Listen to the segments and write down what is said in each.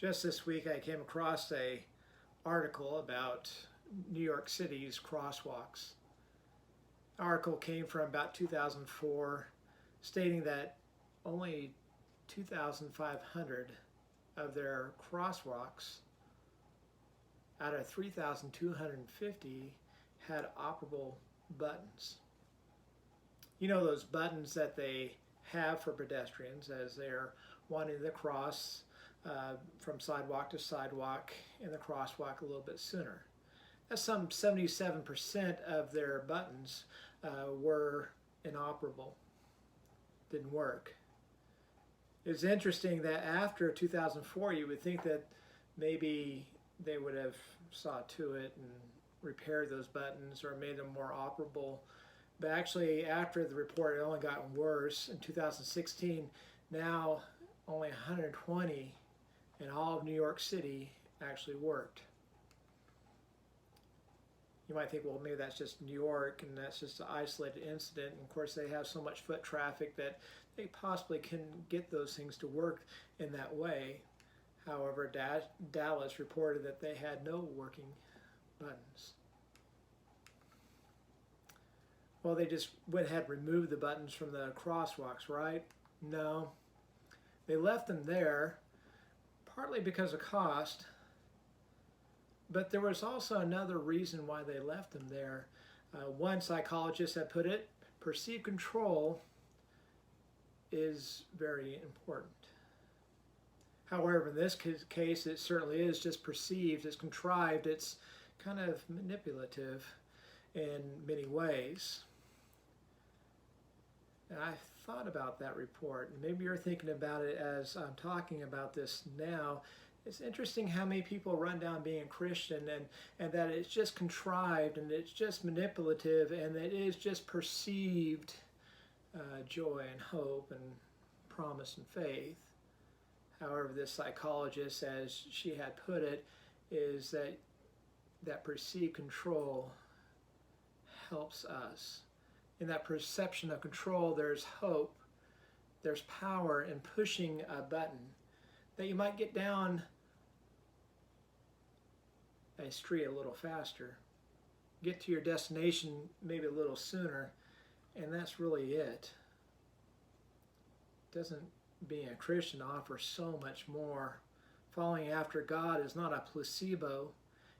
Just this week I came across a article about New York City's crosswalks. The article came from about 2004, stating that only 2,500 of their crosswalks out of 3,250 had operable buttons. You know those buttons that they have for pedestrians as they're wanting to cross from sidewalk to sidewalk in the crosswalk a little bit sooner. That's some 77% of their buttons were inoperable, didn't work. It's interesting that after 2004 you would think that maybe they would have saw to it and repaired those buttons or made them more operable. But actually after the report it only got worse. In 2016, now only 120 in all of New York City actually worked. You might think, well, maybe that's just New York and that's just an isolated incident. And of course, they have so much foot traffic that they possibly can get those things to work in that way. However, Dallas reported that they had no working buttons. Well, they just went ahead and removed the buttons from the crosswalks, right? No. They left them there, partly because of cost, but there was also another reason why they left them there. One psychologist had put it, perceived control is very important. However, in this case, it certainly is just perceived, it's contrived, it's kind of manipulative in many ways. And I thought about that report, and maybe you're thinking about it as I'm talking about this now. It's interesting how many people run down being a Christian and that it's just contrived and it's just manipulative and that it is just perceived joy and hope and promise and faith. However, this psychologist, as she had put it, is that perceived control helps us. In that perception of control, there's hope, there's power in pushing a button. That you might get down a street a little faster, get to your destination maybe a little sooner, and that's really it. Doesn't being a Christian offer so much more? Following after God is not a placebo.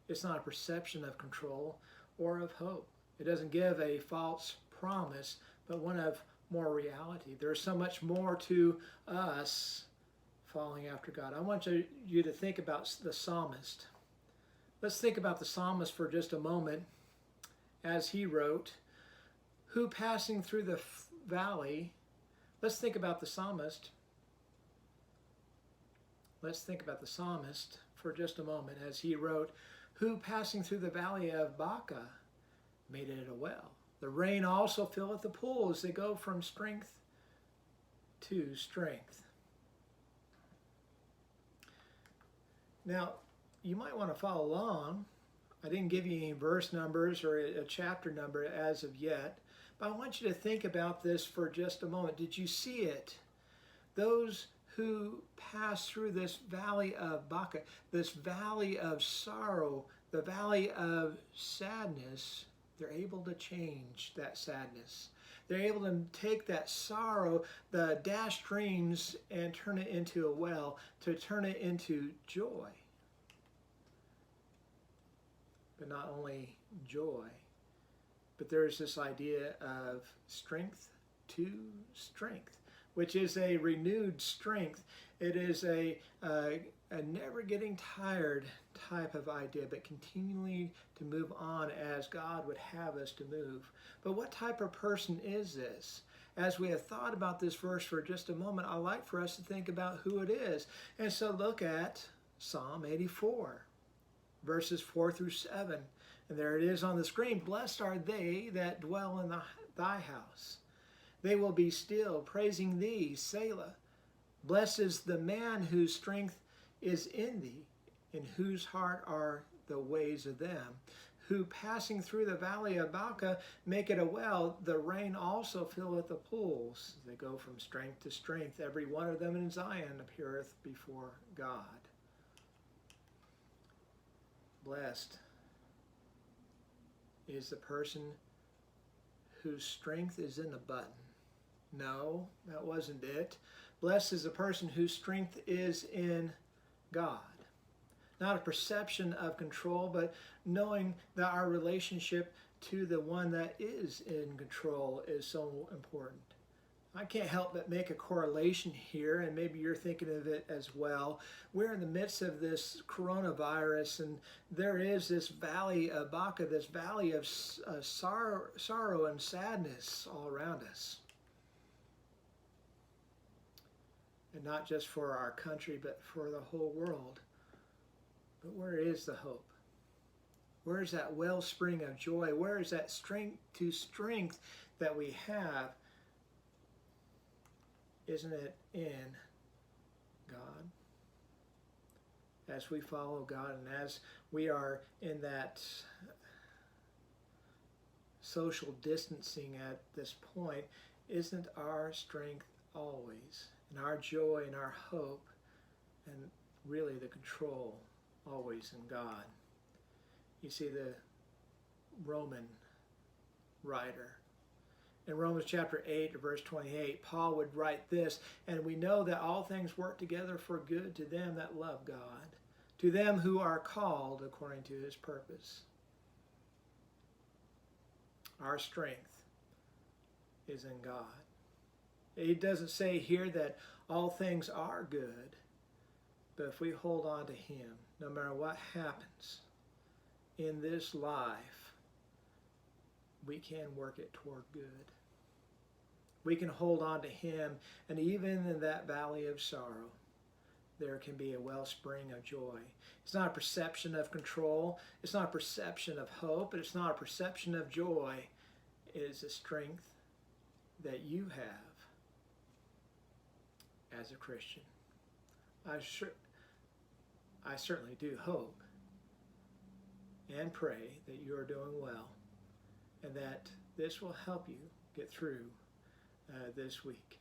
It's not a perception of control or of hope. It doesn't give a false promise, but one of more reality. There's so much more to us following after God. I want you to think about the psalmist. Let's think about the psalmist for just a moment as he wrote, who passing through the valley, let's think about the psalmist. Let's think about the psalmist for just a moment as he wrote, who passing through the valley of Baca made it a well. The rain also filleth the pools. They go from strength to strength. Now, you might want to follow along. I didn't give you any verse numbers or a chapter number as of yet, but I want you to think about this for just a moment. Did you see it? Those who pass through this valley of Baca, this valley of sorrow, the valley of sadness, they're able to change that sadness. They're able to take that sorrow, the dashed dreams, and turn it into a well, to turn it into joy. But not only joy, but there's this idea of strength to strength, which is a renewed strength. It is a never getting tired type of idea, but continually to move on as God would have us to move. But what type of person is this? As we have thought about this verse for just a moment, I'd like for us to think about who it is. And so look at Psalm 84, verses 4 through 7. And there it is on the screen. Blessed are they that dwell in thy house. They will be still, praising thee, Selah. Blessed is the man whose strength is in thee, in whose heart are the ways of them, who passing through the valley of Baca make it a well. The rain also filleth the pools. They go from strength to strength. Every one of them in Zion appeareth before God. Blessed is the person whose strength is in the button. No, that wasn't it. Blessed is the person whose strength is in God. Not a perception of control, but knowing that our relationship to the one that is in control is so important. I can't help but make a correlation here, and maybe you're thinking of it as well. We're in the midst of this coronavirus, and there is this valley of Baca, this valley of sorrow and sadness all around us. And not just for our country, but for the whole world. But where is the hope? Where is that wellspring of joy? Where is that strength to strength that we have? Isn't it in God? As we follow God and as we are in that social distancing at this point, isn't our strength always, and our joy and our hope, and really the control always in God? You see, the Roman writer, in Romans chapter 8, verse 28, Paul would write this, and we know that all things work together for good to them that love God, to them who are called according to his purpose. Our strength is in God. He doesn't say here that all things are good, but if we hold on to him, no matter what happens in this life, we can work it toward good. We can hold on to him, and even in that valley of sorrow, there can be a wellspring of joy. It's not a perception of control. It's not a perception of hope. But it's not a perception of joy. It is a strength that you have as a Christian. I certainly do hope and pray that you are doing well, and that this will help you get through this week.